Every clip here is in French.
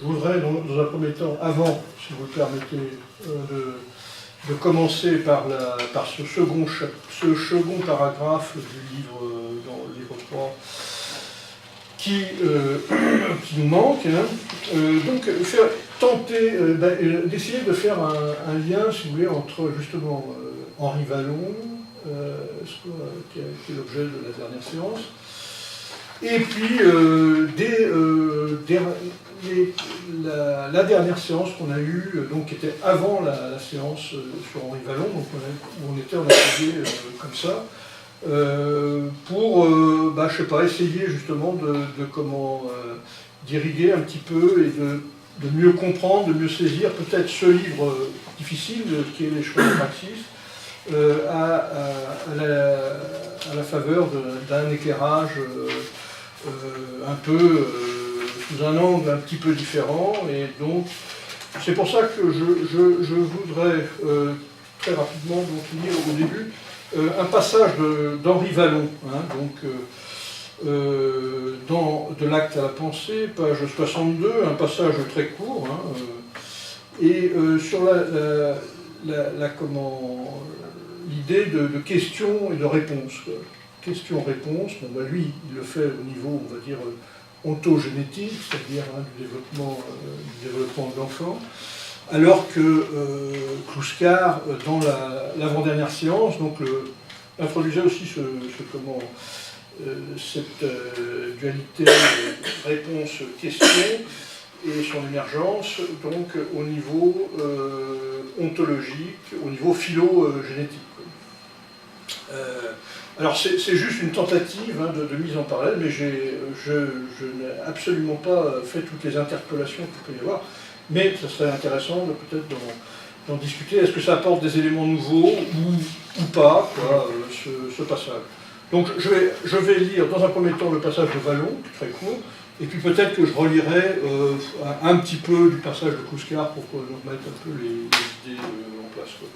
je voudrais, dans un premier temps, avant, si vous le permettez, de commencer par ce second paragraphe du livre, dans le livre 3, qui nous manque, hein. Donc tenter d'essayer de faire un lien, si vous voulez, entre justement Henri Vallon, qui est l'objet de la dernière séance, et puis la dernière séance qu'on a eue, donc qui était avant la séance sur Henri Vallon, donc on était en atelier comme ça, pour, je sais pas, essayer justement de comment d'irriguer un petit peu et de mieux comprendre, de mieux saisir peut-être ce livre difficile qui est Les Chemins de Praxis, à la faveur d'un éclairage un peu sous un angle un petit peu différent. Et donc c'est pour ça que je voudrais très rapidement donc lire au début un passage d'Henri Vallon, hein, donc de l'acte à la pensée, page 62, un passage très court, hein, et sur l'idée de questions et de réponses. Question-réponse, bon, lui, il le fait au niveau, on va dire, ontogénétique, c'est-à-dire du développement de l'enfant, alors que Kluskar, dans l'avant-dernière séance, donc introduisait aussi cette dualité réponse-question et son émergence, donc au niveau ontologique, au niveau phylogénétique. Alors c'est juste une tentative de mise en parallèle, mais je n'ai absolument pas fait toutes les interpolations qu'il peut y avoir, mais ça serait intéressant peut-être d'en discuter. Est-ce que ça apporte des éléments nouveaux ou pas, quoi, ce passage. Donc je vais lire dans un premier temps le passage de Vallon, qui est très court, et puis peut-être que je relirai un petit peu du passage de Kluskar pour nous remettre un peu les idées en place, quoi.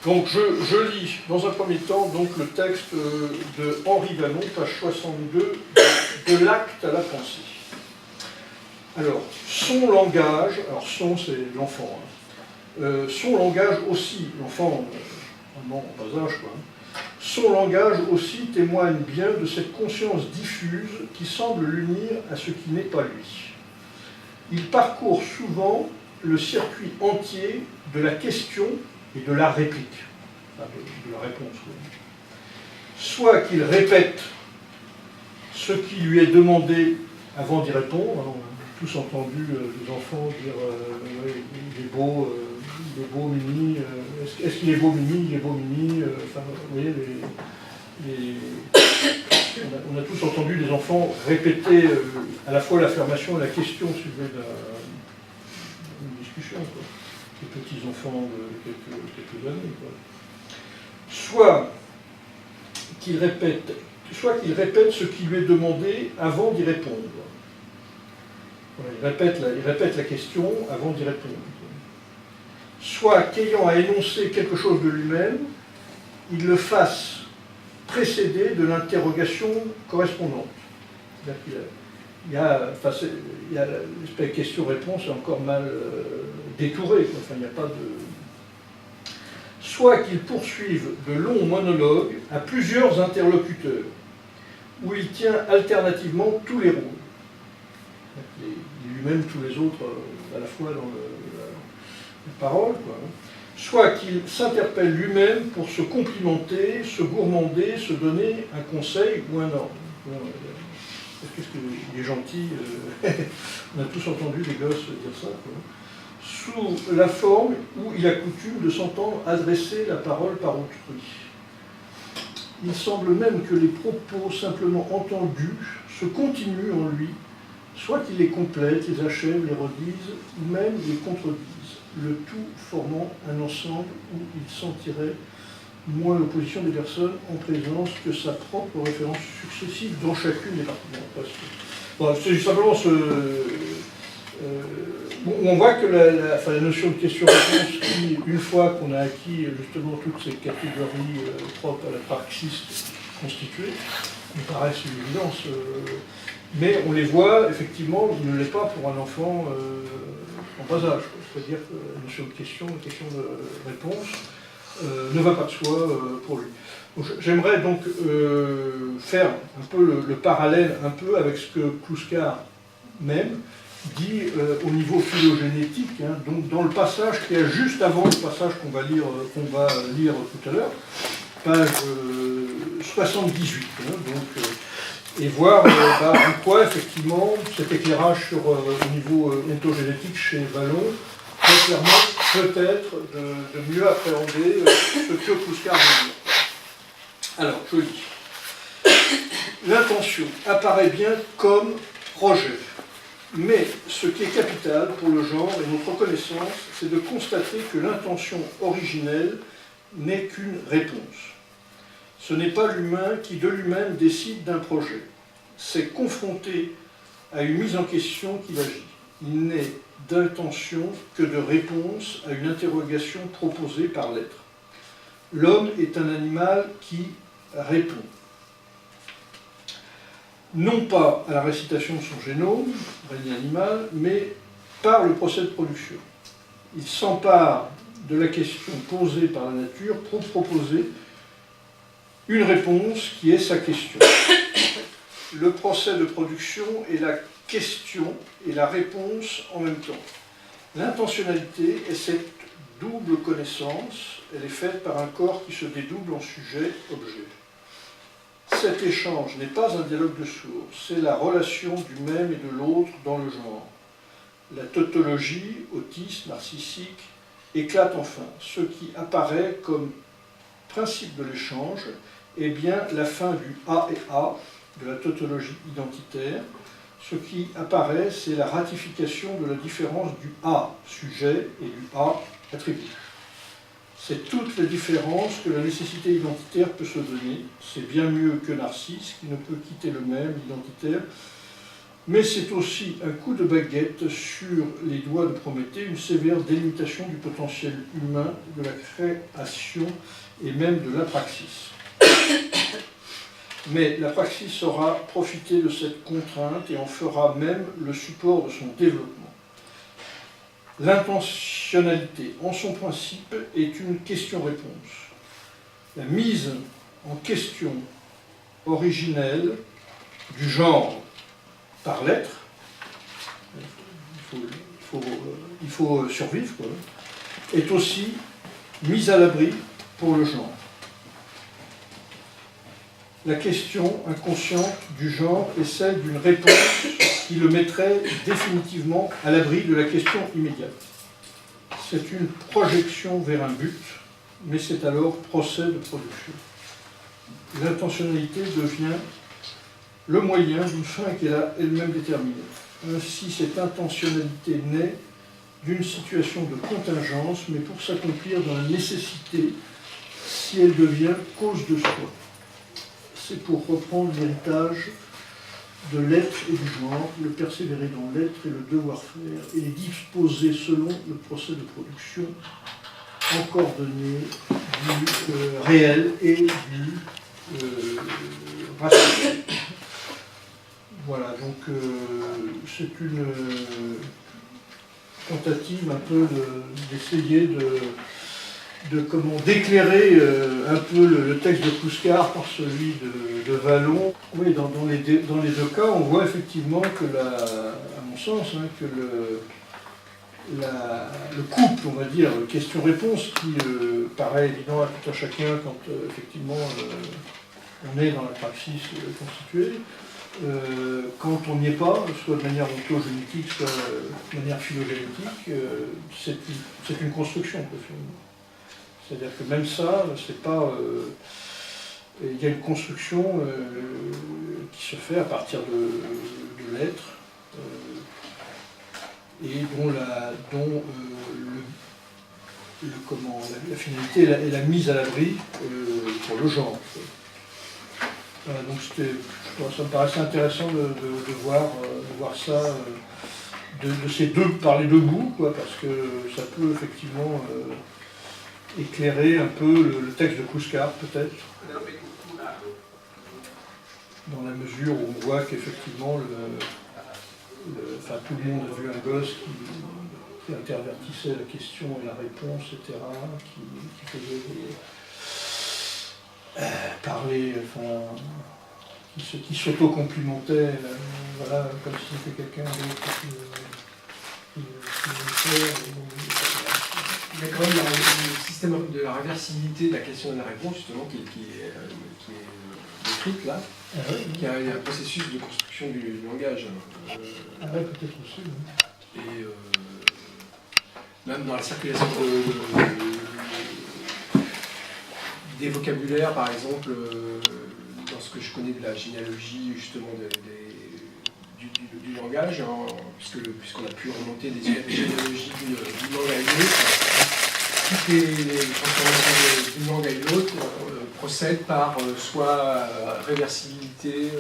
Donc je lis dans un premier temps donc, le texte de Henri Vallon, page 62, de l'acte à la pensée. Alors, son langage, alors son c'est l'enfant, hein, son langage aussi, l'enfant vraiment en bas âge, quoi, hein, son langage aussi témoigne bien de cette conscience diffuse qui semble l'unir à ce qui n'est pas lui. Il parcourt souvent le circuit entier de la question et de la réplique, enfin de la réponse. Soit qu'il répète ce qui lui est demandé avant d'y répondre. Alors, on a tous entendu des enfants dire il est beau Mimi, est-ce qu'il est beau Mimi, il est beau Mimi, enfin, vous voyez, on a tous entendu des enfants répéter à la fois l'affirmation et la question suivie d'une discussion, quoi. Les petits enfants de quelques années, quoi. Soit qu'il répète ce qui lui est demandé avant d'y répondre. Voilà, il répète la question avant d'y répondre. Soit qu'ayant à énoncer quelque chose de lui-même, il le fasse précéder de l'interrogation correspondante. C'est-à-dire qu'il y a l'espèce de question-réponse est encore mal détourée, quoi. Enfin, il n'y a pas de... Soit qu'il poursuive de longs monologues à plusieurs interlocuteurs, où il tient alternativement tous les rôles. Il lui-même tous les autres à la fois dans la parole, quoi. Soit qu'il s'interpelle lui-même pour se complimenter, se gourmander, se donner un conseil ou un ordre. Qu'est-ce qu'il est gentil, on a tous entendu des gosses dire ça, quoi. Sous la forme où il a coutume de s'entendre adresser la parole par autrui. Il semble même que les propos simplement entendus se continuent en lui, soit qu'il les complète, les achève, les redise, ou même les contredise, le tout formant un ensemble où il sentirait moins l'opposition des personnes en présence que sa propre référence successive dans chacune des parties. Bon, c'est simplement on voit que la notion de question-réponse, qui, une fois qu'on a acquis justement toutes ces catégories propres à la praxis constituée, nous paraissent une évidence. mais on les voit, effectivement, il ne l'est pas pour un enfant en bas âge. C'est-à-dire que la notion de question, la question de réponse, ne va pas de soi pour lui. J'aimerais donc faire un peu le parallèle un peu avec ce que Kluskar même dit au niveau phylogénétique, hein, donc dans le passage qui est juste avant le passage qu'on va lire tout à l'heure, page 78, hein, donc, et voir en quoi effectivement cet éclairage sur, au niveau ontogénétique chez Vallon peut permettre peut-être de mieux appréhender ce que Kluskar veut dire. Alors, je dis, l'intention apparaît bien comme projet, mais ce qui est capital pour le genre et notre connaissance, c'est de constater que l'intention originelle n'est qu'une réponse. Ce n'est pas l'humain qui de lui-même décide d'un projet, c'est confronté à une mise en question qu'il agit. Il n'est d'intention que de réponse à une interrogation proposée par l'être. L'homme est un animal qui répond. Non pas à la récitation de son génome, règne animal, mais par le procès de production. Il s'empare de la question posée par la nature pour proposer une réponse qui est sa question. Le procès de production est la question et la réponse en même temps. L'intentionnalité est cette double connaissance, elle est faite par un corps qui se dédouble en sujet-objet. Cet échange n'est pas un dialogue de sourds, c'est la relation du même et de l'autre dans le genre. La tautologie, autisme, narcissique, éclate enfin. Ce qui apparaît comme principe de l'échange est bien la fin du A et A, de la tautologie identitaire. Ce qui apparaît, c'est la ratification de la différence du A, sujet, et du A, attribut. C'est toute la différence que la nécessité identitaire peut se donner. C'est bien mieux que Narcisse, qui ne peut quitter le même, l'identitaire. Mais c'est aussi un coup de baguette sur les doigts de Prométhée, une sévère délimitation du potentiel humain, de la création et même de l'apraxis. Mais l'apraxis saura profiter de cette contrainte et en fera même le support de son développement. L'intentionnalité, en son principe, est une question-réponse. La mise en question originelle du genre par l'être, il faut survivre, quoi, est aussi mise à l'abri pour le genre. La question inconsciente du genre est celle d'une réponse qui le mettrait définitivement à l'abri de la question immédiate. C'est une projection vers un but, mais c'est alors procès de production. L'intentionnalité devient le moyen d'une fin qu'elle a elle-même déterminée. Ainsi, cette intentionnalité naît d'une situation de contingence, mais pour s'accomplir dans la nécessité, si elle devient cause de soi. C'est pour reprendre l'héritage de l'être et du genre, le persévérer dans l'être et le devoir faire, et les disposer selon le procès de production en coordonnée du réel et du rationnel. Voilà, donc c'est une tentative un peu d'essayer d'éclairer un peu le texte de Kluskar par celui de Vallon. Oui, dans les deux cas, on voit effectivement que, à mon sens, hein, que le couple, on va dire, question-réponse, qui paraît évident à tout un chacun quand effectivement on est dans la praxis constituée, quand on n'y est pas, soit de manière ontogénétique, soit de manière phylogénétique, c'est une construction, finalement. C'est-à-dire que même ça, c'est pas. Il y a une construction qui se fait à partir de l'être et dont la finalité est la mise à l'abri pour le genre. Voilà, donc ça me paraissait intéressant de voir ça par les deux bouts, quoi, parce que ça peut effectivement éclairer un peu le texte de Kluskar, peut-être. dans la mesure où on voit qu'effectivement, tout le monde a vu un gosse qui intervertissait la question et la réponse, etc., qui faisait parler, qui s'auto-complimentait, voilà, comme si c'était quelqu'un d'autre qui le fait. Il y a quand même le système de la réversibilité de la question et de la réponse, justement, qui est décrite là, qui a un processus de construction du langage. Peut-être aussi. Oui. Et même dans la circulation des vocabulaires, par exemple, dans ce que je connais de la généalogie, justement, du langage, hein, puisqu'on a pu remonter des généalogies d'une langue à une autre, toutes les transformations d'une langue à une autre procèdent par soit réversibilité,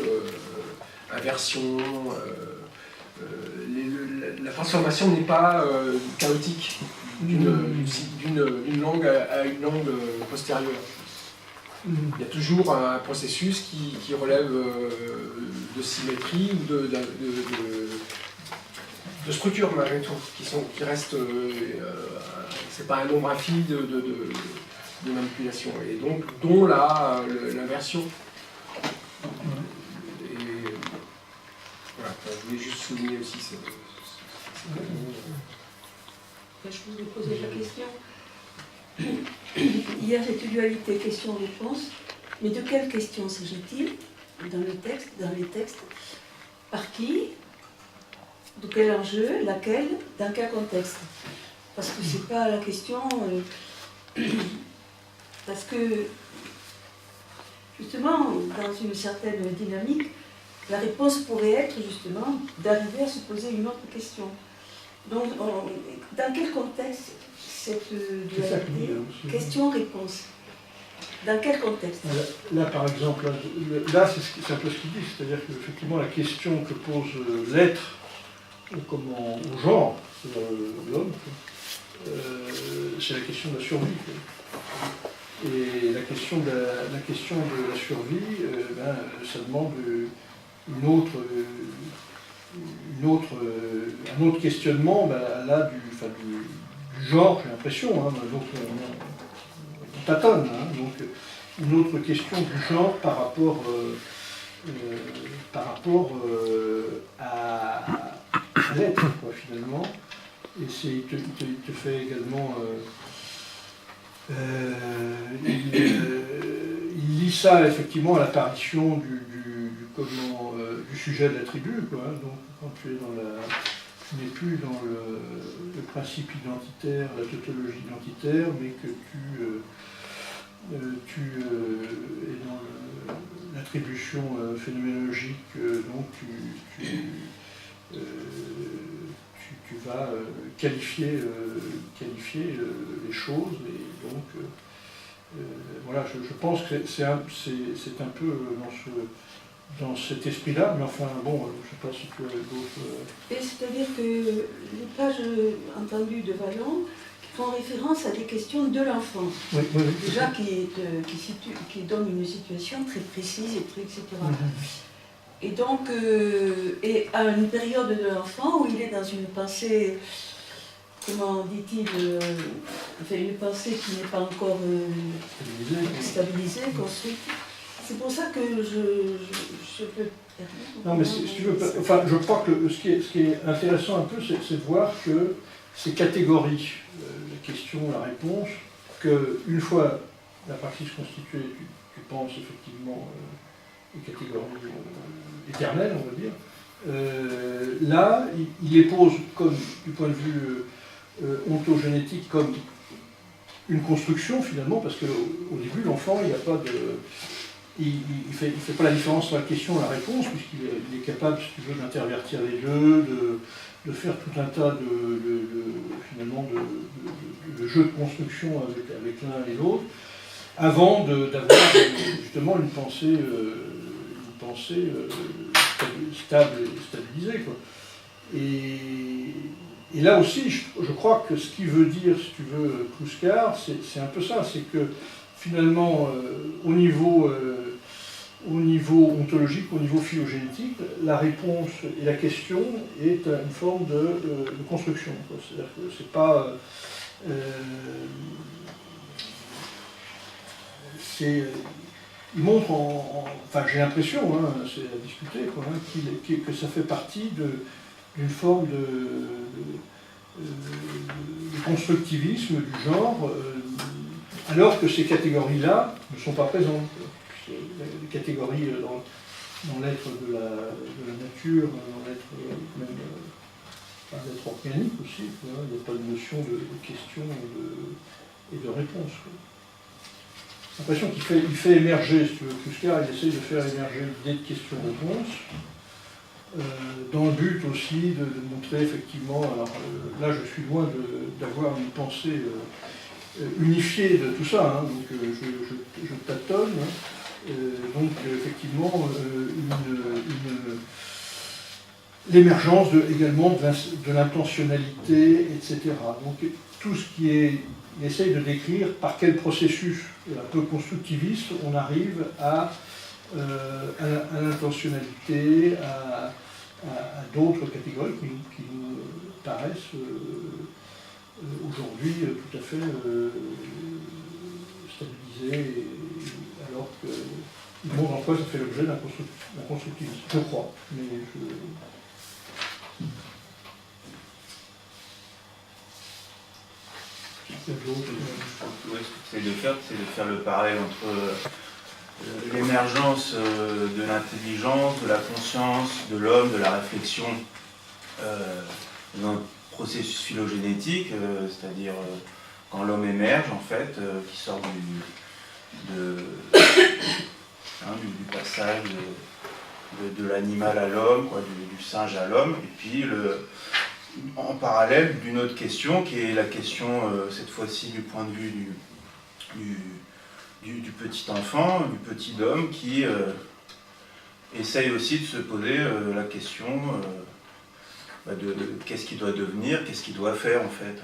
inversion. La transformation n'est pas chaotique d'une langue à une langue postérieure. Il y a toujours un processus qui relève de symétrie ou de structure malgré tout, qui restent. C'est pas un nombre infini de manipulations, et donc dont l'inversion. Et voilà, je voulais juste souligner aussi ce Je vous ai posé la question. Il y a cette dualité question-réponse, mais de quelle question s'agit-il dans les textes? Par qui? De quel enjeu? Laquelle? Dans quel contexte? Parce que c'est pas la question... parce que, justement, dans une certaine dynamique, la réponse pourrait être, justement, d'arriver à se poser une autre question. Donc, dans quel contexte cette dualité, question-réponse? Dans quel contexte? Là, par exemple, là c'est un peu ce qu'il dit, c'est-à-dire qu'effectivement, la question que pose l'être au genre, l'homme, c'est la question de la survie. Et la question de la survie, ça demande un autre questionnement là, du genre, j'ai l'impression, hein, donc on tâtonne, hein, donc une autre question du genre par rapport à l'être, finalement. Et il te fait également... il lit ça effectivement à l'apparition du sujet de l'attribut, quoi. Donc quand tu n'es plus dans le principe identitaire, la tautologie identitaire, mais que tu es dans l'attribution phénoménologique, donc tu vas qualifier les choses, et donc voilà, je pense que c'est un peu dans cet esprit-là, mais enfin bon, je ne sais pas si tu as d'autres... C'est-à-dire que les pages entendues de Vallon font référence à des questions de l'enfant, déjà qui donnent une situation très précise, etc. Et donc, et à une période de l'enfant où il est dans une pensée, comment dit-il, une pensée qui n'est pas encore stabilisée, construite. C'est pour ça que je peux... Non, mais si tu veux, enfin, je crois que ce qui est intéressant un peu, c'est de voir que ces catégories, la question, la réponse, qu'une fois la partie se constituée, tu penses effectivement les catégories éternelles, on va dire. Là, il les pose comme, du point de vue ontogénétique, comme une construction finalement, parce qu'au début, l'enfant, il n'y a pas de... Il fait pas la différence entre la question et la réponse, puisqu'il est capable, si tu veux, d'intervertir les deux, de faire tout un tas finalement de jeux de construction avec l'un et l'autre, avant d'avoir justement une pensée stable et stabilisée, quoi. Et là aussi, je crois que ce qu'il veut dire, si tu veux, Kluskar, c'est un peu ça, c'est que finalement, au niveau au niveau ontologique, au niveau phylogénétique, la réponse et la question est une forme de construction. C'est-à-dire que c'est pas... il montre enfin j'ai l'impression, hein, c'est à discuter, quoi, hein, que ça fait partie d'une forme de constructivisme du genre, alors que ces catégories-là ne sont pas présentes. Les catégories dans l'être de la nature, dans l'être même l'être organique aussi, il n'y a pas de notion de question et de réponse. J'ai l'impression qu'il fait émerger, si tu veux, Kluskar, il essaye de faire émerger l'idée de question-réponse, dans le but aussi de montrer effectivement, alors là je suis loin d'avoir une pensée unifiée de tout ça, hein, donc je tâtonne, hein, donc effectivement l'émergence également de l'intentionnalité, etc. Donc tout ce qui est... Il essaye de décrire par quel processus un peu constructiviste on arrive à l'intentionnalité, à d'autres catégories qui nous paraissent aujourd'hui tout à fait stabilisées, alors qu'il montre en quoi ça fait l'objet d'un constructivisme, je crois. Mais Ce que c'est de faire le parallèle entre l'émergence de l'intelligence, de la conscience, de l'homme, de la réflexion dans le processus phylogénétique, c'est-à-dire quand l'homme émerge, en fait, qui sort du passage de l'animal à l'homme, du singe à l'homme, et puis en parallèle d'une autre question qui est la question, cette fois-ci du point de vue du petit enfant, du petit homme qui essaye aussi de se poser la question de qu'est-ce qu'il doit devenir, qu'est-ce qu'il doit faire en fait.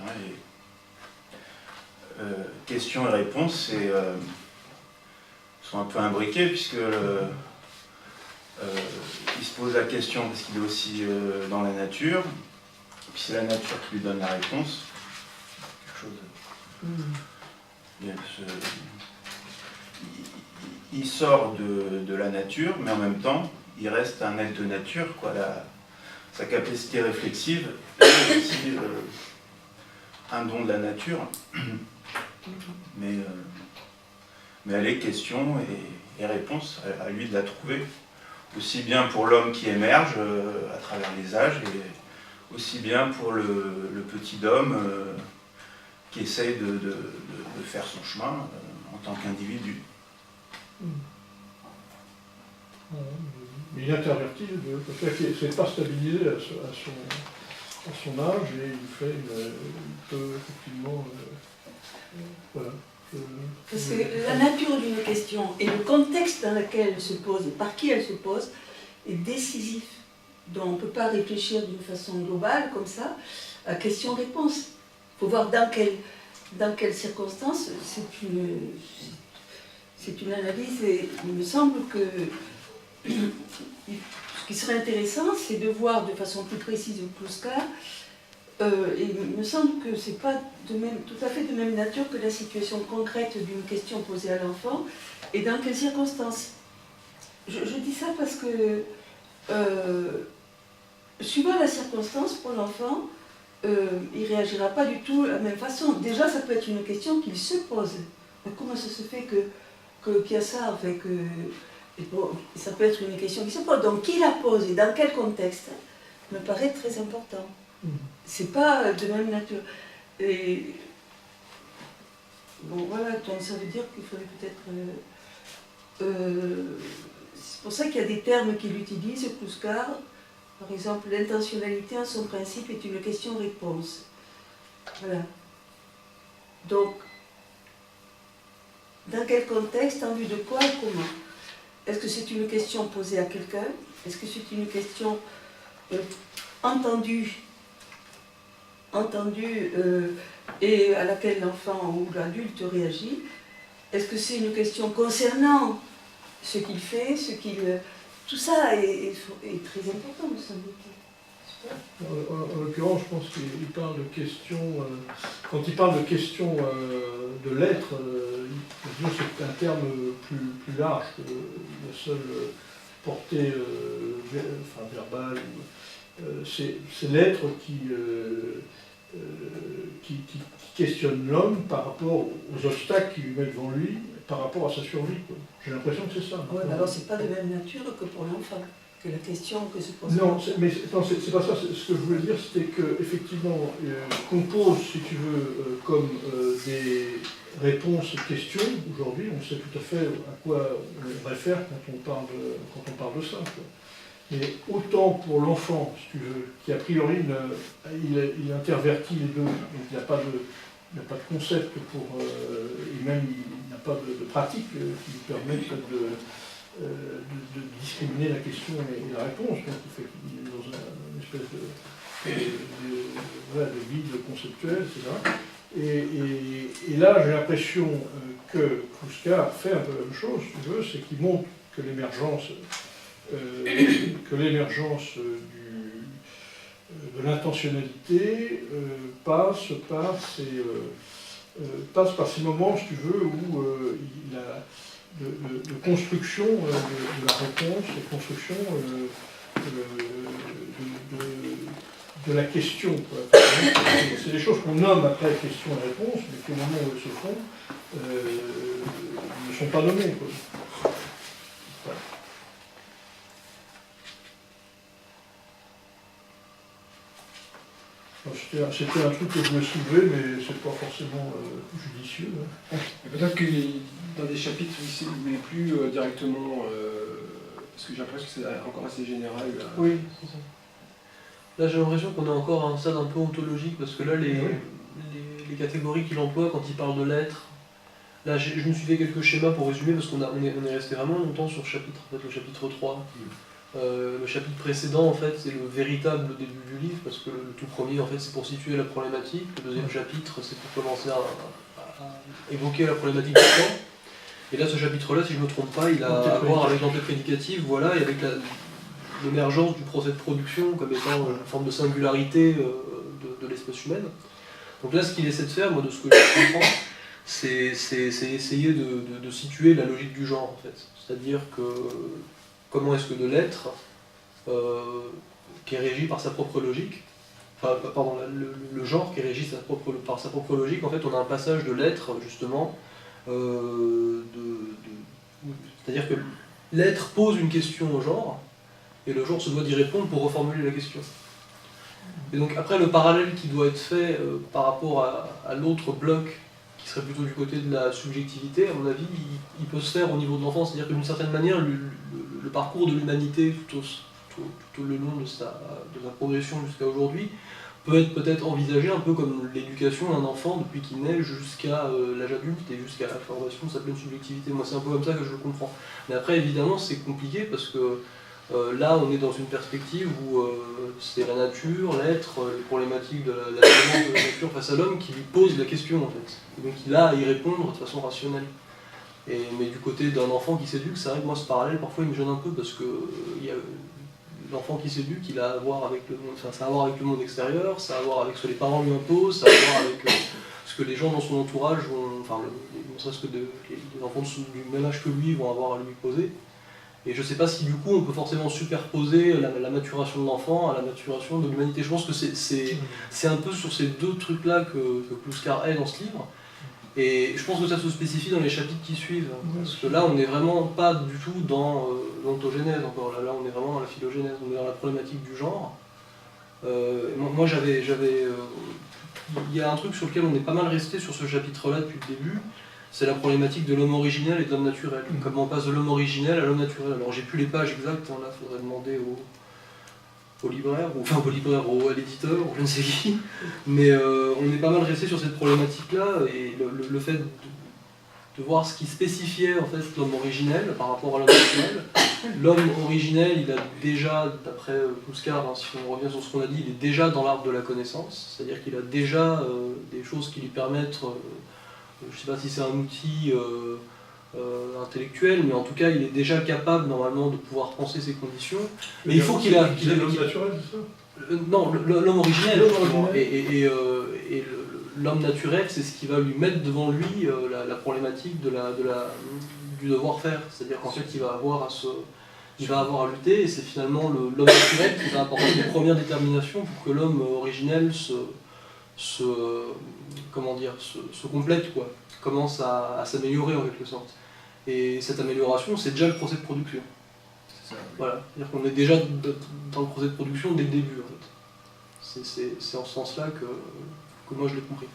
Hein, question et réponse sont un peu imbriqués puisque il se pose la question parce qu'il est aussi dans la nature. Puis c'est la nature qui lui donne la réponse. Quelque chose. Il sort de la nature, mais en même temps, il reste un être de nature. Sa capacité réflexive est aussi un don de la nature. Mais elle est question et réponse, à lui de la trouver. Aussi bien pour l'homme qui émerge à travers les âges, et aussi bien pour le petit homme qui essaye de faire son chemin en tant qu'individu. Mais il intervertit les deux, parce qu'il ne s'est pas stabilisé à son âge, et il peut effectivement... voilà. Parce que la nature d'une question et le contexte dans lequel elle se pose et par qui elle se pose est décisif. Donc on ne peut pas réfléchir d'une façon globale comme ça à question-réponse. Il faut voir dans quelles circonstances. C'est une analyse et il me semble que ce qui serait intéressant, c'est de voir de façon plus précise Kluskar. Et il me semble que ce n'est pas tout à fait de même nature que la situation concrète d'une question posée à l'enfant et dans quelles circonstances. Je dis ça parce que suivant la circonstance pour l'enfant, il ne réagira pas du tout de la même façon. Déjà, ça peut être une question qu'il se pose. Comment ça se fait qu'il y a ça en fait, ça peut être une question qui se pose. Donc, qui la pose et dans quel contexte me paraît très important. C'est pas de même nature. Et bon, voilà, donc ça veut dire qu'il faudrait peut-être... c'est pour ça qu'il y a des termes qu'il utilise, Kluskar. Par exemple, l'intentionnalité en son principe est une question-réponse. Voilà. Donc, dans quel contexte, en vue de quoi et comment? Est-ce que c'est une question posée à quelqu'un? Est-ce que c'est une question entendue et à laquelle l'enfant ou l'adulte réagit? Est-ce que c'est une question concernant ce qu'il fait, tout ça est très important, me semble-t-il. En l'occurrence, je pense qu'il parle de questions, quand il parle de questions de l'être, c'est un terme plus large que la seule portée verbale. C'est l'être qui questionne l'homme par rapport aux obstacles qu'il lui met devant lui, par rapport à sa survie. J'ai l'impression que c'est ça. Oui, mais alors c'est pas de même nature que pour l'enfant, que la question que se pose. Non, c'est pas ça. Ce que je voulais dire, c'était qu'effectivement, qu'on pose, si tu veux, comme des réponses aux questions, aujourd'hui, on sait tout à fait à quoi on réfère quand on parle de ça. Quoi. Mais autant pour l'enfant, si tu veux, qui a priori, il intervertit les deux, donc il n'a pas de concept pour, et même il n'a pas de pratique qui lui permette de discriminer la question et la réponse. Donc il est dans une espèce de vide conceptuel, etc. Et là, j'ai l'impression que Kouska fait un peu la même chose, si tu veux, c'est qu'il montre que l'émergence de l'intentionnalité passe par ces moments, si tu veux, où il a de construction de la réponse, de construction de la question. C'est des choses qu'on nomme après question et réponse, mais qui au moment où elles se font ne sont pas nommées. Quoi. C'était un truc que je me soulevais, mais c'est pas forcément judicieux. Hein. Peut-être que dans des chapitres où il n'est plus directement, parce que j'ai l'impression que c'est encore assez général. Oui, c'est ça. Là j'ai l'impression qu'on est encore à un stade un peu ontologique, parce que là les catégories qu'il emploie quand il parle de l'être, là je me suis fait quelques schémas pour résumer, parce qu'on est resté vraiment longtemps sur le chapitre, en fait, le chapitre 3. Le chapitre précédent, en fait, c'est le véritable début du livre, parce que le tout premier, en fait, c'est pour situer la problématique. Le deuxième chapitre, c'est pour commencer à évoquer la problématique du temps. Et là, ce chapitre-là, si je ne me trompe pas, il a à voir avec l'entête prédicative, voilà, et avec l'émergence du procès de production comme étant une forme de singularité de l'espèce humaine. Donc là, ce qu'il essaie de faire, moi, de ce que je comprends, c'est essayer de situer la logique du genre, en fait. C'est-à-dire que comment est-ce que de l'être, qui est régi par sa propre logique, enfin, pardon, le genre qui est régi par sa propre logique, en fait, on a un passage de l'être, justement, c'est-à-dire que l'être pose une question au genre, et le genre se doit d'y répondre pour reformuler la question. Et donc après, le parallèle qui doit être fait par rapport à l'autre bloc, qui serait plutôt du côté de la subjectivité, à mon avis, il peut se faire au niveau de l'enfant. C'est-à-dire que d'une certaine manière, le parcours de l'humanité tout au long de sa progression jusqu'à aujourd'hui peut être peut-être envisagé un peu comme l'éducation d'un enfant depuis qu'il naît jusqu'à l'âge adulte et jusqu'à la formation de sa pleine subjectivité. Moi, c'est un peu comme ça que je le comprends. Mais après, évidemment, c'est compliqué parce que là, on est dans une perspective où c'est la nature, l'être, les problématiques de la demande de la nature face à l'homme qui lui pose la question, en fait. Et donc il a à y répondre de façon rationnelle. Mais du côté d'un enfant qui s'éduque, c'est vrai que moi, ce parallèle, parfois, il me gêne un peu parce que l'enfant qui s'éduque, il a à voir avec le monde, ça a à voir avec le monde extérieur, ça a à voir avec ce que les parents lui imposent, ça a à voir avec ce que les gens dans son entourage vont, enfin, ne serait-ce que les enfants du même âge que lui vont avoir à lui poser. Et je ne sais pas si du coup on peut forcément superposer la maturation de l'enfant à la maturation de l'humanité. Je pense que c'est un peu sur ces deux trucs-là que Kouska est dans ce livre. Et je pense que ça se spécifie dans les chapitres qui suivent. Parce que là, on n'est vraiment pas du tout dans l'ontogénèse encore. Là, on est vraiment dans la phylogénèse, on est dans la problématique du genre. Moi, il y a un truc sur lequel on est pas mal resté sur ce chapitre-là depuis le début. C'est la problématique de l'homme originel et de l'homme naturel. Comment on passe de l'homme originel à l'homme naturel. Alors j'ai plus les pages exactes, hein, là il faudrait demander au libraire, à l'éditeur, ou je ne sais qui. Mais on est pas mal resté sur cette problématique-là, et le fait de voir ce qui spécifiait en fait l'homme originel par rapport à l'homme naturel. L'homme originel, il a déjà, d'après Kouska, hein, si on revient sur ce qu'on a dit, il est déjà dans l'arbre de la connaissance, c'est-à-dire qu'il a déjà des choses qui lui permettent... je ne sais pas si c'est un outil intellectuel, mais en tout cas il est déjà capable normalement de pouvoir penser ses conditions. Mais il faut qu'il ait... L'homme naturel, c'est ça? Non, l'homme originel. L'homme originel. Et l'homme naturel, c'est ce qui va lui mettre devant lui la problématique du devoir faire. C'est-à-dire qu'en fait il va avoir à lutter, et c'est finalement l'homme naturel qui va apporter les premières déterminations pour que l'homme originel se complète, quoi, commence à s'améliorer en quelque sorte. Et cette amélioration, c'est déjà le procès de production. C'est ça. Voilà, c'est-à-dire qu'on est déjà dans le procès de production dès le début, en fait. C'est en ce sens-là que moi je l'ai compris.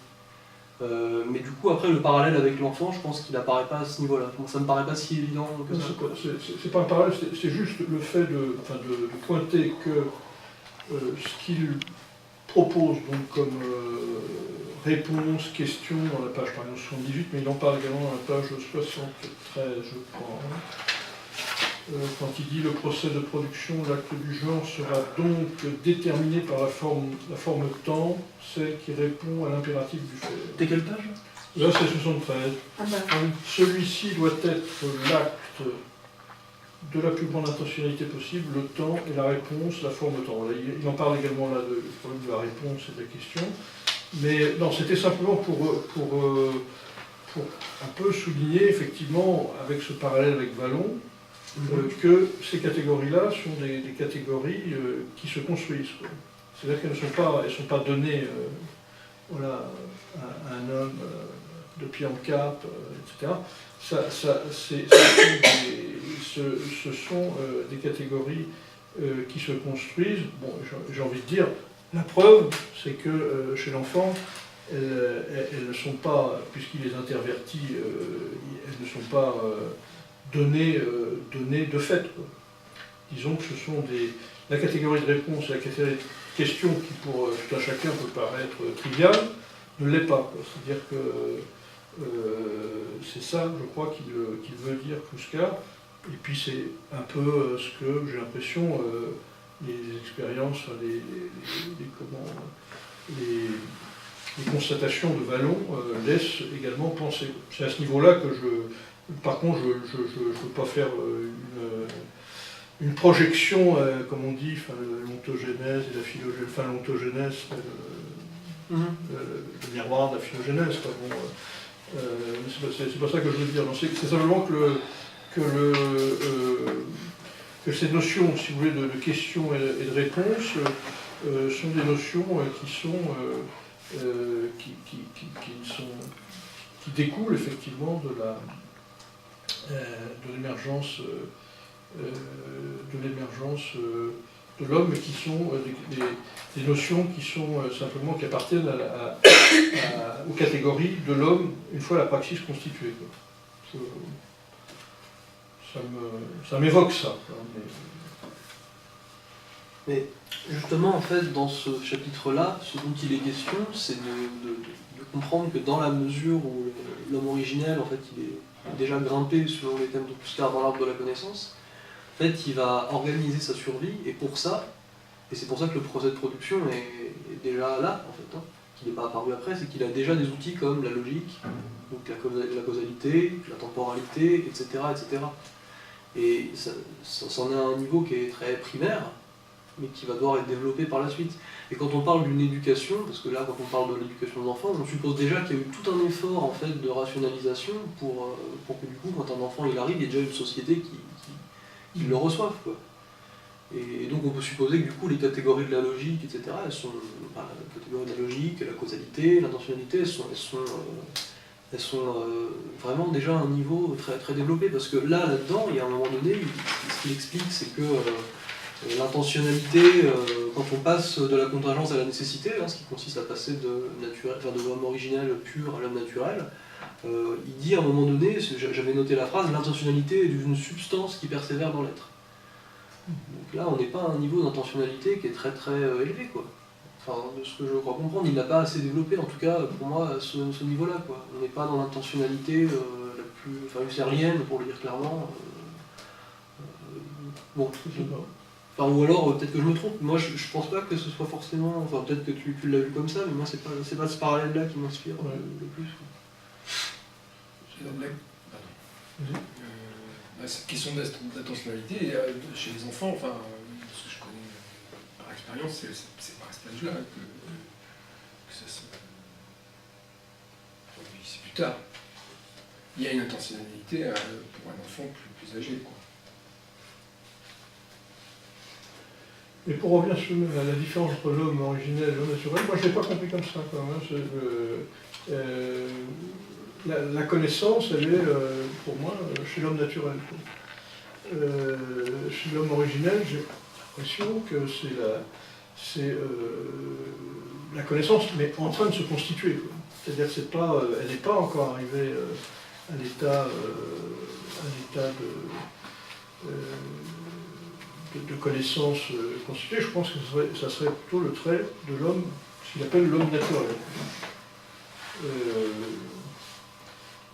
Mais du coup, après, le parallèle avec l'enfant, je pense qu'il n'apparaît pas à ce niveau-là. Moi, ça me paraît pas si évident que ça. C'est pas un parallèle, c'est juste le fait de pointer que ce qu'il propose donc comme réponse, question dans la page par exemple 78, mais il en parle également dans la page 73, je crois. Quand il dit le procès de production, l'acte du genre sera donc déterminé par la forme temps, celle qui répond à l'impératif du fait. T'es quelle page? Là c'est 73. Ah ben, Celui-ci doit être l'acte de la plus grande intentionnalité possible, le temps et la réponse, la forme temps. Voilà, il en parle également là du problème de la réponse et de la question. Mais non, c'était simplement pour un peu souligner effectivement, avec ce parallèle avec Vallon, que ces catégories-là sont des catégories qui se construisent. C'est-à-dire qu'elles ne sont pas données voilà, à un homme de pied en cap, etc. Ce sont des catégories qui se construisent. Bon, j'ai envie de dire, la preuve, c'est que chez l'enfant, elles ne sont pas, puisqu'il les intervertit, elles ne sont pas données de fait, quoi. Disons que ce sont la catégorie de réponse et la catégorie de questions qui, pour tout un chacun, peut paraître triviale, ne l'est pas. C'est-à-dire que c'est ça, je crois, qu'il veut dire Kouska. Et puis c'est un peu ce que j'ai l'impression, les expériences, les constatations de Vallon laissent également penser. C'est à ce niveau-là que par contre, je ne peux pas faire une projection, comme on dit, l'ontogénèse et la phylogénèse, l'ontogénèse, le miroir de la phylogénèse. Bon, c'est pas ça que je veux dire. C'est simplement que ces notions, si vous voulez, de questions et de réponses sont des notions qui découlent effectivement de l'émergence de l'homme, qui sont des notions qui sont simplement qui appartiennent aux catégories de l'homme une fois la praxis constituée. Ça m'évoque ça. Mais justement, en fait, dans ce chapitre-là, ce dont il est question, c'est de comprendre que dans la mesure où l'homme originel, en fait, il est déjà grimpé sur les thèmes de Kouska dans l'arbre de la connaissance, en fait, il va organiser sa survie, et pour ça, et c'est pour ça que le procès de production est déjà là, en fait, qu'il n'est pas apparu après, c'est qu'il a déjà des outils comme la logique, donc la causalité, la temporalité, etc., etc. Et ça en est à un niveau qui est très primaire, mais qui va devoir être développé par la suite. Et quand on parle d'une éducation, parce que là, quand on parle de l'éducation des enfants, on suppose déjà qu'il y a eu tout un effort en fait, de rationalisation pour que du coup, quand un enfant il arrive, il y ait déjà une société qui le reçoive, quoi. Et donc on peut supposer que du coup, les catégories de la logique, etc., elles sont, la catégorie de la logique, la causalité, l'intentionnalité, elles sont vraiment déjà à un niveau très, très développé, parce que là-dedans, il y a un moment donné, ce qu'il explique, c'est que l'intentionnalité, quand on passe de la contingence à la nécessité, ce qui consiste à passer de l'homme originel pur à l'homme naturel, il dit à un moment donné, j'avais noté la phrase, l'intentionnalité est d'une substance qui persévère dans l'être. Donc là, on n'est pas à un niveau d'intentionnalité qui est très très élevé, quoi. Enfin, de ce que je crois comprendre, il n'a pas assez développé, en tout cas pour moi, à ce niveau-là, quoi. On n'est pas dans l'intentionnalité la plus husserlienne, pour le dire clairement. Bon, enfin, ou alors, peut-être que je me trompe, moi je pense pas que ce soit forcément. Enfin, peut-être que tu l'as vu comme ça, mais moi c'est pas ce parallèle-là qui m'inspire le plus. Cette question d'attentionnalité, chez les enfants, enfin, ce que je connais par expérience, c'est par cet âge-là que ça se... Oui, c'est plus tard. Il y a une intentionnalité pour un enfant plus âgé, quoi. Et pour revenir sur la différence entre l'homme originel et l'homme naturel, moi je ne l'ai pas compris comme ça quand même. La connaissance, elle est, pour moi, chez l'homme naturel. Chez l'homme originel, j'ai l'impression que c'est la connaissance, mais en train de se constituer. C'est-à-dire qu'elle n'est pas encore arrivée à l'état de connaissance constituée. Je pense que ça serait plutôt le trait de l'homme, ce qu'il appelle l'homme naturel.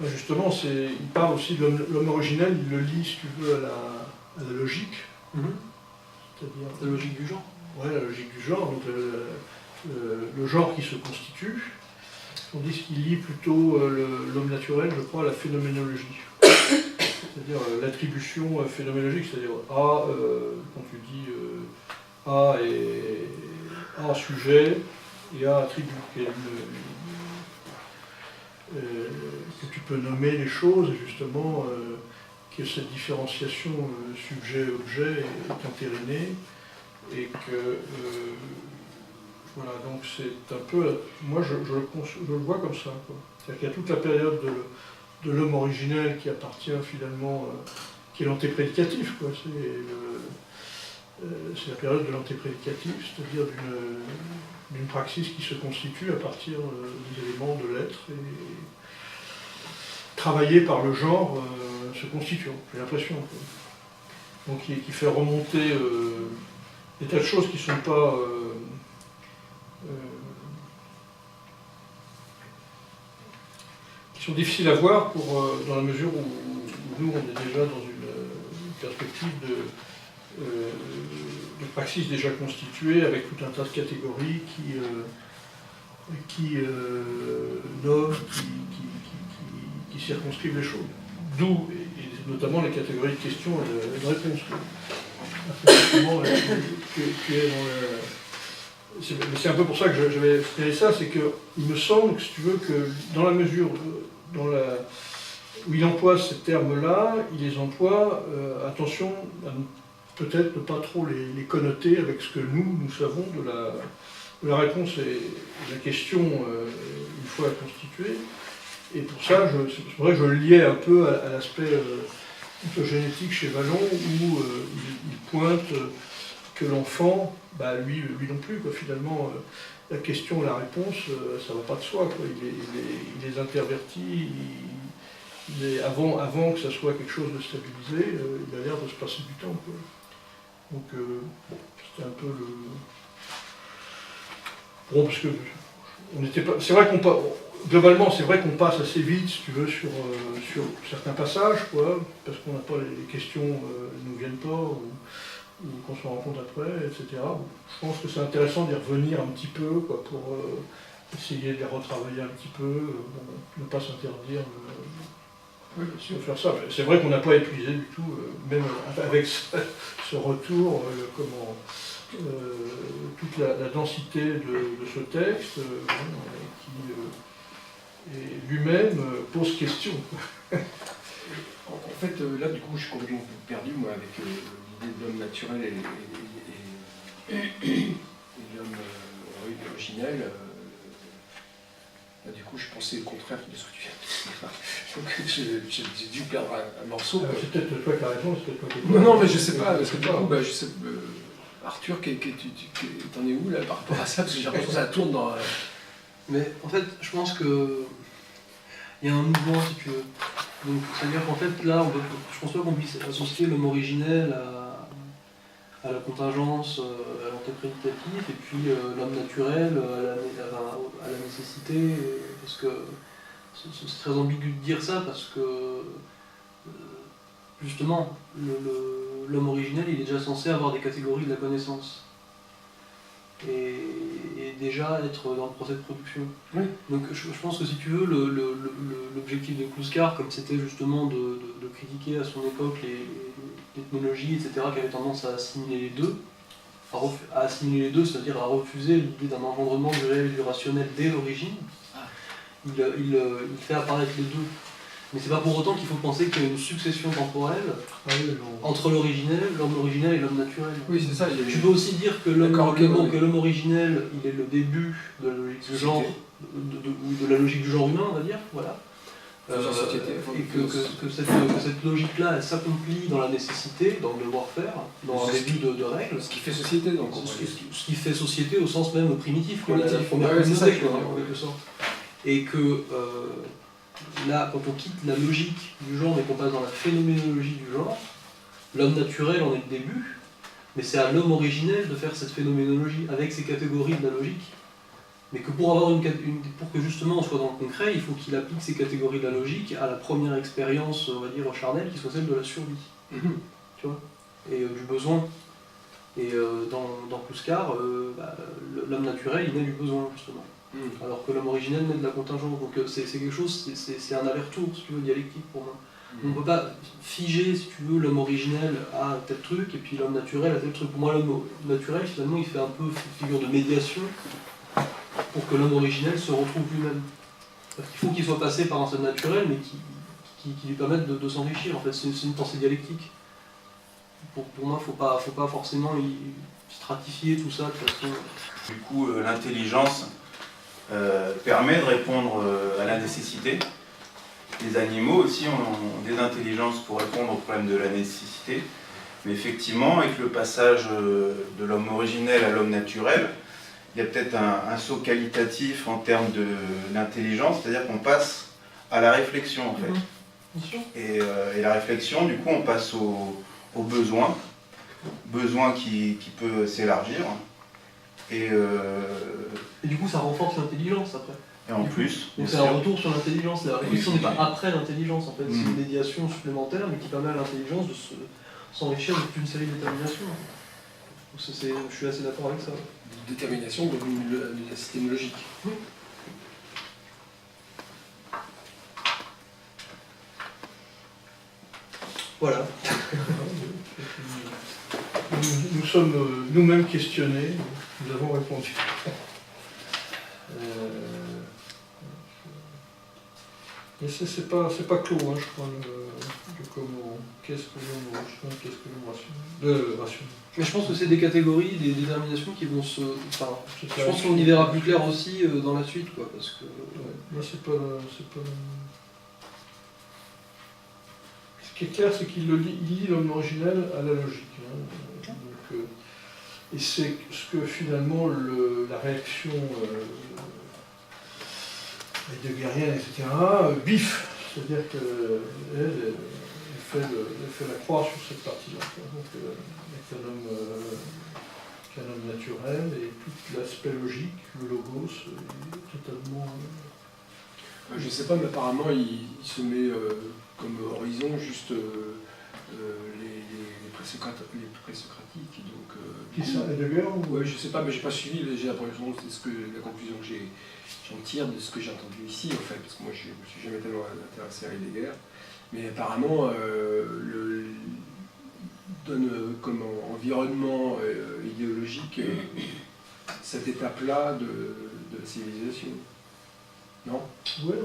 Justement, il parle aussi de l'homme originel, il le lit, si tu veux, à la logique. C'est-à-dire la logique du genre. Ouais, la logique du genre, donc le genre qui se constitue. Tandis qu'il lit plutôt l'homme naturel, je crois, à la phénoménologie. C'est-à-dire l'attribution phénoménologique, c'est-à-dire A, quand tu dis A est A sujet et A attribut, que tu peux nommer les choses, et justement que cette différenciation sujet-objet est entérinée, et que voilà, donc c'est un peu, moi je le vois comme ça, quoi. C'est-à-dire qu'il y a toute la période de l'homme originel qui appartient finalement, qui est l'antéprédicatif, quoi. C'est la période de l'antéprédicatif, c'est-à-dire d'une praxis qui se constitue à partir des éléments de l'être et travaillé par le genre se constituant, j'ai l'impression. Donc qui fait remonter des tas de choses qui ne sont pas qui sont difficiles à voir dans la mesure où nous on est déjà dans une perspective de praxis déjà constituée avec tout un tas de catégories qui nomment, qui circonscrivent les choses. D'où, et notamment les catégories de questions et de réponses. C'est un peu pour ça que j'avais fait ça, c'est qu'il me semble que, si tu veux, que dans la mesure où il emploie ces termes-là, il les emploie, attention, à peut-être ne pas trop les connoter avec ce que nous savons de la réponse et de la question une fois constituée. Et pour ça, c'est vrai que je le liais un peu à l'aspect génétique chez Vallon, où il pointe que l'enfant, lui non plus, quoi, finalement, la question et la réponse, ça ne va pas de soi, quoi. Il les intervertit, avant que ça soit quelque chose de stabilisé, il a l'air de se passer du temps, quoi. Donc, c'était un peu le... Bon, parce que on n'était pas... C'est vrai globalement, c'est vrai qu'on passe assez vite, si tu veux, sur certains passages, quoi, parce qu'on n'a pas les questions ne nous viennent pas, ou qu'on se rend compte après, etc. Je pense que c'est intéressant d'y revenir un petit peu, quoi, pour essayer de les retravailler un petit peu, ne pas s'interdire de faire ça. C'est vrai qu'on n'a pas épuisé du tout, même avec ce retour, toute la densité de ce texte, qui lui-même pose question. En fait, là, du coup, je suis complètement perdu, moi, avec l'idée de l'homme naturel et l'homme originel. Là, du coup, je pensais le contraire de ce que tu viens de dire. Donc, j'ai dû perdre un morceau. C'est peut-être toi qui as raison, c'est peut-être toi qui as Non, mais je sais pas, parce que du coup, je sais, Arthur, t'en es où, là, par rapport à ça? Parce que j'ai l'impression que ça tourne dans... Mais en fait, je pense que il y a un mouvement, si tu veux. Donc, c'est-à-dire qu'en fait, là, je pense pas qu'on puisse associer l'homme originel à la contingence, à l'antéprédicatif, et puis l'homme naturel à la nécessité, parce que c'est très ambigu de dire ça, parce que justement, l'homme originel, il est déjà censé avoir des catégories de la connaissance. et déjà être dans le procès de production. Oui. Donc je pense que si tu veux, l'objectif de Kluskar, comme c'était justement de critiquer à son époque les technologies, etc., qui avaient tendance à assimiler les deux, c'est-à-dire à refuser l'idée d'un engendrement du réel et du rationnel dès l'origine, il fait apparaître les deux. Mais c'est pas pour autant qu'il faut penser qu'il y a une succession temporelle entre l'homme originel et l'homme naturel. Oui, c'est ça. Tu peux aussi dire que l'homme originel, il est le début de la logique du genre, de la logique du genre humain, on va dire, voilà. Et que cette logique-là, elle s'accomplit dans la nécessité, dans le devoir-faire, dans un début de règles. Ce qui fait société, donc. Ce qui fait société au sens même primitif, c'est ça, en quelque sorte. Et que là, quand on quitte la logique du genre et qu'on passe dans la phénoménologie du genre, l'homme naturel en est le début, mais c'est à l'homme originel de faire cette phénoménologie avec ses catégories de la logique. Mais que pour que justement on soit dans le concret, il faut qu'il applique ces catégories de la logique à la première expérience, on va dire, charnelle, qui soit celle de la survie. Tu vois, et du besoin. Et dans Kluskar, l'homme naturel, il naît du besoin, justement. Alors que l'homme originel naît de la contingence. Donc c'est quelque chose, c'est un aller-retour, si tu veux, dialectique pour moi. On ne peut pas figer, si tu veux, l'homme originel à tel truc, et puis l'homme naturel à tel truc. Pour moi, l'homme naturel, finalement, il fait un peu figure de médiation pour que l'homme originel se retrouve lui-même. Il faut qu'il soit passé par un stade naturel, mais qui lui permette de s'enrichir. En fait, c'est une pensée dialectique. Pour moi, il ne faut pas forcément stratifier tout ça de façon... Du coup, l'intelligence permet de répondre à la nécessité. Les animaux aussi ont des intelligences pour répondre au problème de la nécessité. Mais effectivement, avec le passage de l'homme originel à l'homme naturel, il y a peut-être un saut qualitatif en termes d'intelligence, c'est-à-dire qu'on passe à la réflexion en fait. Bien sûr. Et la réflexion, du coup, on passe au besoin qui peut s'élargir. Et du coup, ça renforce l'intelligence après. Et en plus, donc c'est un retour sur l'intelligence. La réflexion n'est pas après l'intelligence, en fait. C'est une médiation supplémentaire, mais qui permet à l'intelligence de s'enrichir de toute une série de déterminations. Donc je suis assez d'accord avec ça. Détermination de la système logique. Voilà. Nous sommes nous-mêmes questionnés, nous avons répondu. Mais c'est pas clos, hein, je crois, le comment. Qu'est-ce que l'homme originel, qu'est-ce que l'homme rationnel. Mais je pense que c'est des catégories, des déterminations qui vont se... Enfin, je pense qu'on y verra plus clair aussi dans la suite, quoi, parce que... Ouais, là, c'est pas... Ce qui est clair, c'est qu'il lie l'homme originel à la logique. Hein. Donc, et c'est ce que finalement la réaction heideggerienne, etc., biffe. C'est-à-dire qu'elle fait la croix sur cette partie-là. Donc, qu'un homme naturel et tout l'aspect logique, le logos, est totalement... Je ne sais pas, mais apparemment il se met comme horizon juste les présocratiques. Donc, qui ça, Heidegger ou... Ouais, je ne sais pas, mais je n'ai pas suivi, j'ai l'impression que c'est la conclusion que j'en tire de ce que j'ai entendu ici, en fait, parce que moi je ne me suis jamais tellement intéressé à Heidegger. Mais apparemment, donne comme environnement idéologique cette étape-là de la civilisation. Non ? Ouais.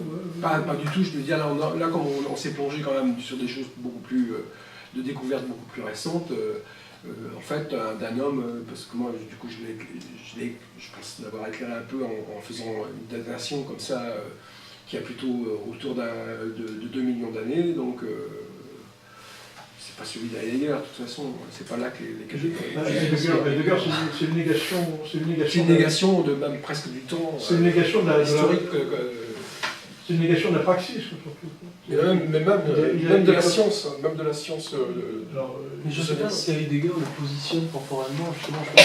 Pas du tout, je veux dire, là comme on s'est plongé quand même sur des choses beaucoup plus, de découvertes beaucoup plus récentes, en fait, d'un homme, parce que moi, du coup, je pense l'avoir éclairé un peu en faisant une datation comme ça, qui a plutôt autour de 2 millions d'années, donc c'est pas celui d'Heidegger, de toute façon, c'est pas là que Heidegger, c'est une négation. C'est une négation de même presque du temps. C'est une négation de la historique. C'est une négation de la praxis, surtout. Même de la science. Même de la science. Mais je ne sais pas si Heidegger le positionne temporellement, justement, je pense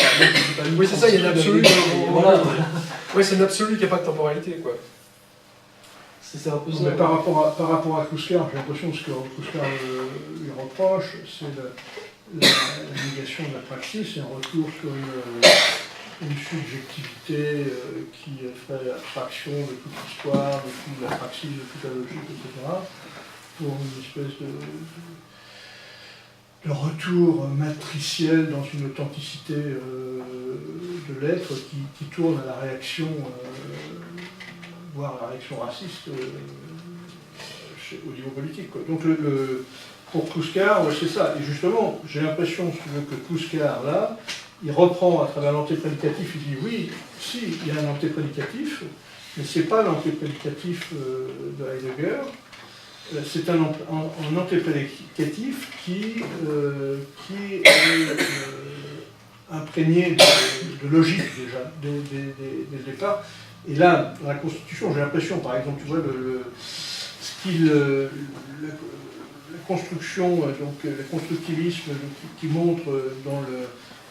pas. Oui, c'est ça, il y a une absolue. Voilà. Oui, c'est une absolue qui n'a pas de temporalité, quoi. C'est un peu ça. Mais par rapport à Kluskar, j'ai l'impression que ce que Kluskar lui reproche, c'est la négation de la praxis, c'est un retour sur une subjectivité qui ferait abstraction de toute l'histoire, de toute la praxis, de toute la logique, etc., pour une espèce de retour matriciel dans une authenticité de l'être qui tourne à la réaction, voire à la réaction raciste au niveau politique, quoi. Donc pour Kouskar, c'est ça. Et justement, j'ai l'impression que Kouskar, là, il reprend à travers l'antéprédicatif, il dit oui, si, il y a un antéprédicatif, mais ce n'est pas l'antéprédicatif de Heidegger, c'est un antéprédicatif qui est imprégné de logique déjà, dès le départ. Et là, dans la Constitution, j'ai l'impression, par exemple, tu vois, la construction, donc le constructivisme qui montre dans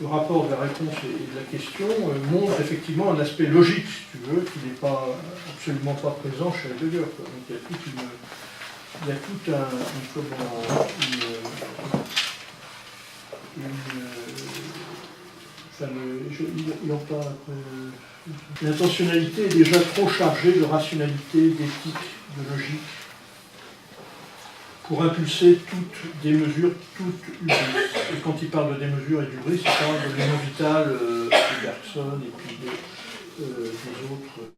le rapport de la réponse et de la question, montre effectivement un aspect logique, si tu veux, qui n'est pas absolument pas présent chez Heidegger. Donc il y a tout il en parle après. L'intentionnalité est déjà trop chargée de rationalité, d'éthique, de logique, pour impulser toutes des mesures, toute hubris. Et quand il parle de démesure et d'hubris, il parle de l'élan vital de Bergson et puis des autres.